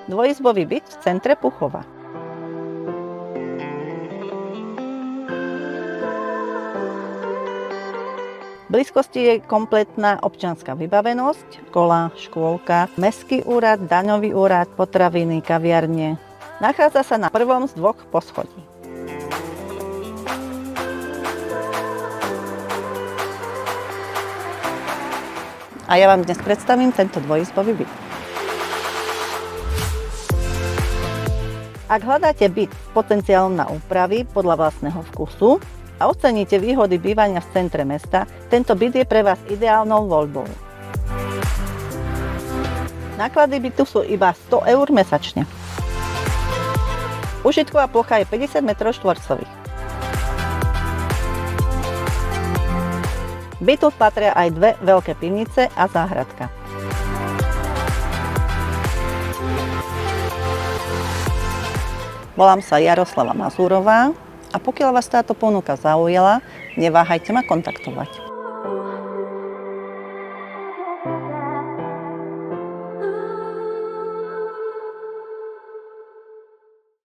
Dvojizbový byt v centre Puchova. V blízkosti je kompletná občianska vybavenosť, škola, škôlka, mestský úrad, daňový úrad, potraviny, kaviarne. Nachádza sa na prvom z 2 poschodí. A ja vám dnes predstavím tento dvojizbový byt. Ak hľadáte byt s potenciálom na úpravy podľa vlastného vkusu a oceníte výhody bývania v centre mesta, tento byt je pre vás ideálnou voľbou. Náklady bytu sú iba 100 eur mesačne. Užitková plocha je 50 m2. Bytu patria aj 2 veľké pivnice a záhradka. Volám sa Jaroslava Mazúrová a pokiaľ vás táto ponuka zaujala, neváhajte ma kontaktovať.